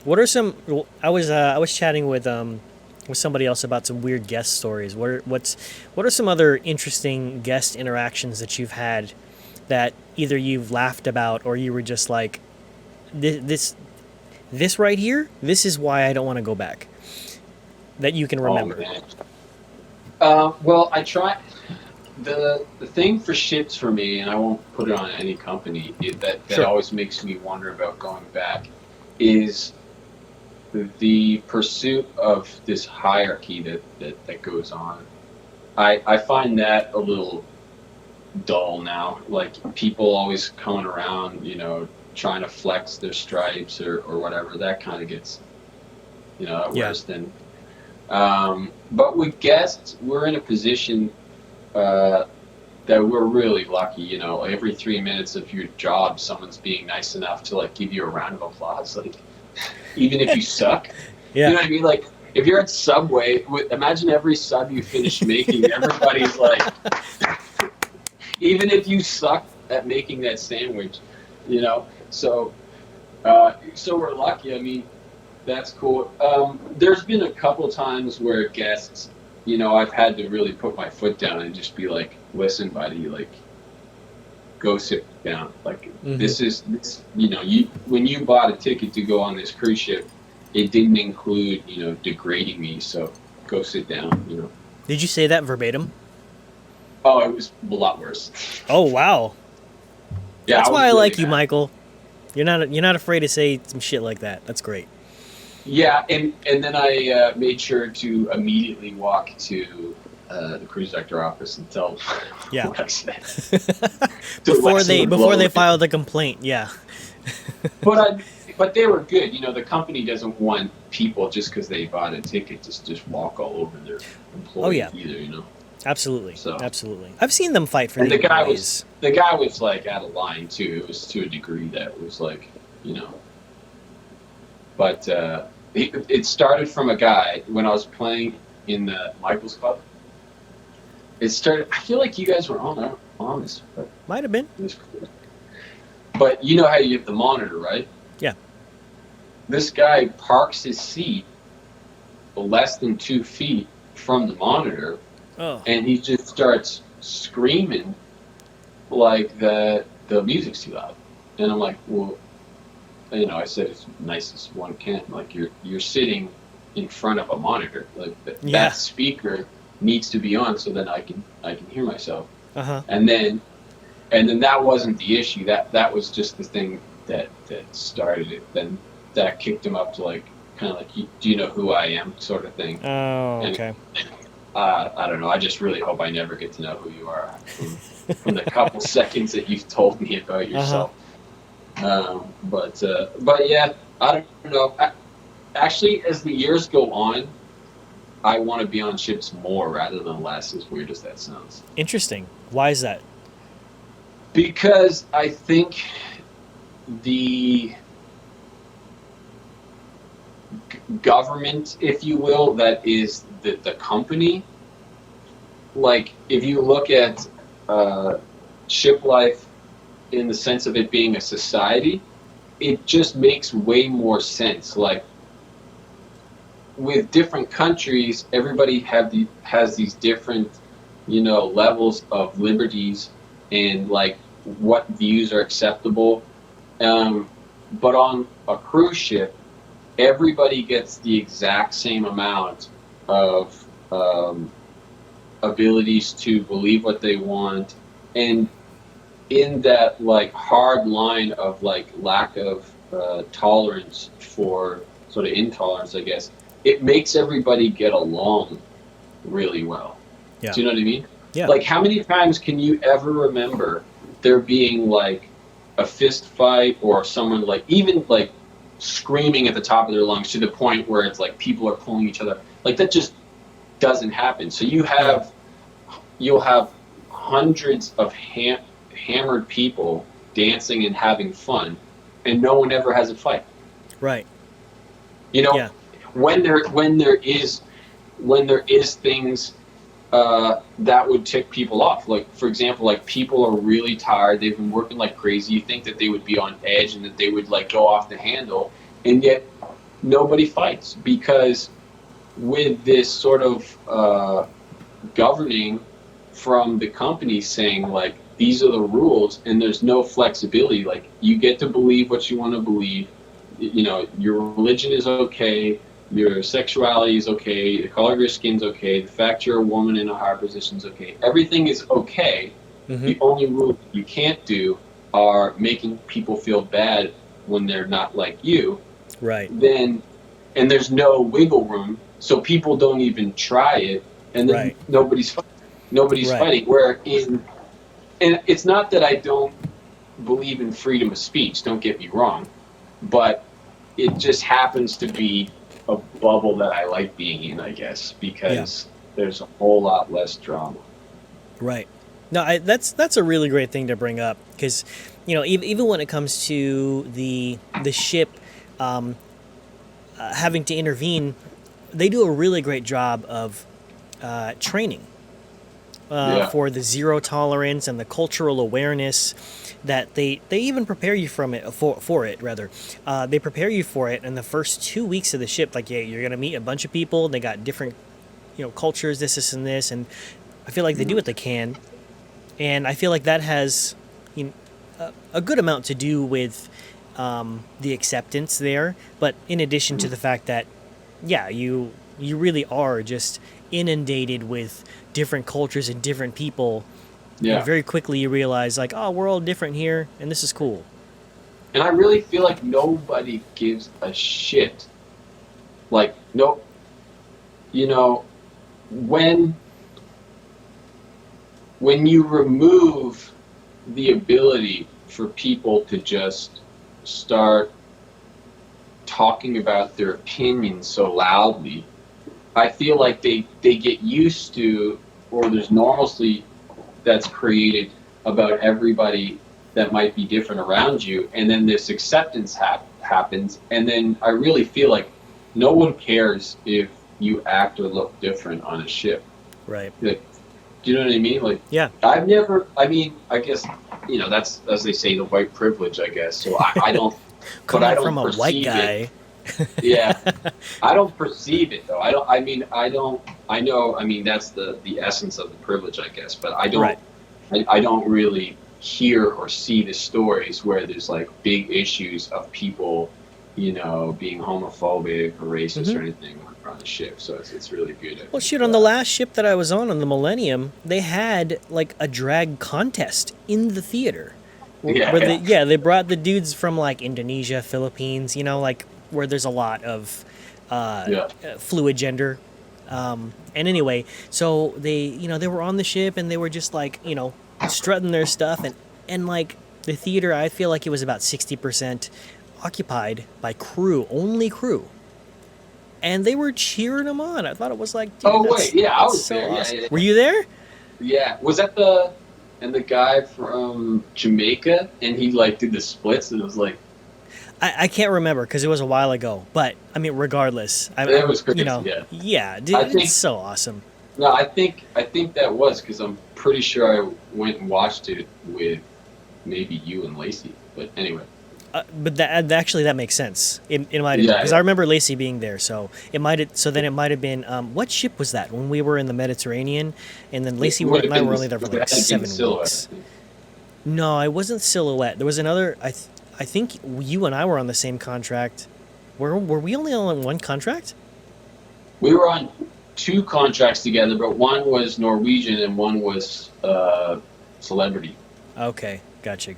What are some? I was chatting with somebody else about some weird guest stories. What are some other interesting guest interactions that you've had that either you've laughed about or you were just like, this right here, this is why I don't want to go back, that you can Oh remember. man. Well, I try the thing for ships for me, and I won't put it on any company that Sure. always makes me wonder about going back, is the pursuit of this hierarchy that goes on. I find that a little dull now. Like people always coming around, trying to flex their stripes or whatever. That kind of gets, that Yeah. wears thin. But with guests, we're in a position uh, that we're really lucky. Every 3 minutes of your job, someone's being nice enough to like give you a round of applause. Like even if you suck, you Yeah. know what I mean? Like if you're at Subway, imagine every sub you finish making, everybody's like, even if you suck at making that sandwich, you know. So we're lucky. I mean, that's cool. There's been a couple times where guests, I've had to really put my foot down and just be like, "Listen, buddy, like, go sit down. Like, Mm-hmm. this is this. You when you bought a ticket to go on this cruise ship, it didn't include, degrading me. So go sit down. Did you say that verbatim? Oh, it was a lot worse. Oh wow. Yeah, That's I why was I really like you, mad. Michael. You're not afraid to say some shit like that. That's great. Yeah, and then I made sure to immediately walk to the cruise director office and tell them Yeah. what I said to before lessen they the before blow. they file the complaint. Yeah. But they were good. The company doesn't want people just because they bought a ticket to just walk all over their Oh employees yeah. either. Absolutely. So Absolutely. I've seen them fight for and the employees. the guy was like out of line too. It was to a degree that was like you know, but it started from a guy when I was playing in the Michaels Club. It started. I feel like you guys were on this, but Might have been. it was cool. But you know how you have the monitor, right? Yeah. This guy parks his seat less than 2 feet from the monitor, Oh. and he just starts screaming like the music's too loud. And I'm like, well, I said as nice as one can. Like you're sitting in front of a monitor. Like that Yeah. speaker needs to be on so that I can hear myself. Uh huh. And then that wasn't the issue. That was just the thing that started it. Then that kicked him up to like kind of like, do you know who I am, sort of thing. Oh. And Okay. I don't know. I just really hope I never get to know who you are from the couple seconds that you've told me about Uh huh. yourself. But yeah, I don't know. Actually, as the years go on, I want to be on ships more rather than less. As weird as that sounds, Interesting. Why is that? because I think the government, if you will, that is the company. Like if you look at uh, ship life in the sense of it being a society, it just makes way more sense. Like with different countries, everybody has these different, levels of liberties and like what views are acceptable. Um, but on a cruise ship, everybody gets the exact same amount of abilities to believe what they want, and in that like hard line of like lack of tolerance for sort of intolerance, I guess, it makes everybody get along really well. Yeah. Do you know what I mean? Yeah. Like, how many times can you ever remember there being like a fist fight or someone like even like screaming at the top of their lungs to the point where it's like people are pulling each other? Like that just doesn't happen. So Yeah. you'll have hundreds of hammered people dancing and having fun, and no one ever has a fight. Right. You know, Yeah. when there is things that would tick people off. Like for example, like people are really tired. They've been working like crazy. You think that they would be on edge and that they would like go off the handle, and yet nobody fights because with this sort of governing from the company saying like these are the rules and there's no flexibility, like you get to believe what you want to believe, you know, your religion is okay, your sexuality is okay, the color of your skin's okay, the fact you're a woman in a higher position is okay, everything is okay. Mm-hmm. The only rule you can't do are making people feel bad when they're not like you. Right. Then and there's no wiggle room, so people don't even try it, and then Right. nobody's Right. fighting. Where in, and it's not that I don't believe in freedom of speech. Don't get me wrong, but it just happens to be a bubble that I like being in, I guess, Yeah. because there's a whole lot less drama. Right. No, that's a really great thing to bring up because, you know, even when it comes to the ship having to intervene, they do a really great job of training Yeah, for the zero tolerance and the cultural awareness that they even prepare you from it for it rather. They prepare you for it in the first 2 weeks of the ship. Like, yeah, you're gonna meet a bunch of people. They got different, you know, cultures, this, and this, and I feel like they do what they can, and I feel like that has, you know, a good amount to do with the acceptance there. But in addition to the fact that, yeah, you really are just inundated with different cultures and different people, and yeah. very quickly you realize like, oh, we're all different here, and this is cool. And I really feel like nobody gives a shit. Like, no, you know, when when you remove the ability for people to just start talking about their opinions so loudly, I feel like they get used to, or there's normalcy that's created about everybody that might be different around you, and then this acceptance happens, and then I really feel like no one cares if you act or look different on a ship. Right. Like, do you know what I mean? Like, Yeah. I've never. I mean, I guess you know that's as they say, the white privilege. I guess so. I don't, but I Coming from don't a white perceive it. guy. Yeah, I don't perceive it though. I don't. I mean, I don't. I know. I mean, that's the essence of the privilege, I guess. But I don't. Right. I don't really hear or see the stories where there's like big issues of people, you know, being homophobic or racist or Hmm. anything on the ship. So it's really good. I Well, think. shoot, on the last ship that I was on the Millennium, they had like a drag contest in the theater, Yeah, where yeah, they brought the dudes from like Indonesia, Philippines, you know, like where there's a lot of yeah. fluid gender. And anyway, so they were on the ship and they were just like, you know, strutting their stuff, and like the theater, I feel like it was about 60% occupied by crew, only crew, and they were cheering them on. I thought it was like, dude, Oh wait, yeah, I that's was so there. Yeah, awesome. yeah, Were you there? yeah. Was that the guy from Jamaica and he like did the splits and it was like I can't remember because it was a while ago. But I mean, regardless, that was you crazy. know, Yeah, yeah, dude, I it's think so awesome. no, I think that was because I'm pretty sure I went and watched it with maybe you and Lacey. But anyway, But that actually that makes sense. It might have been yeah, because I yeah. remember Lacey being there. So it might have. So then it might have been. What ship was that when we were in the Mediterranean, and then It Lacey would have and I been were only there for it like had been 7 weeks. Silhouette. I think. No, it wasn't Silhouette. There was another. I think you and I were on the same contract. Were we only on one contract? We were on two contracts together, but one was Norwegian and one was Celebrity. Okay, gotcha.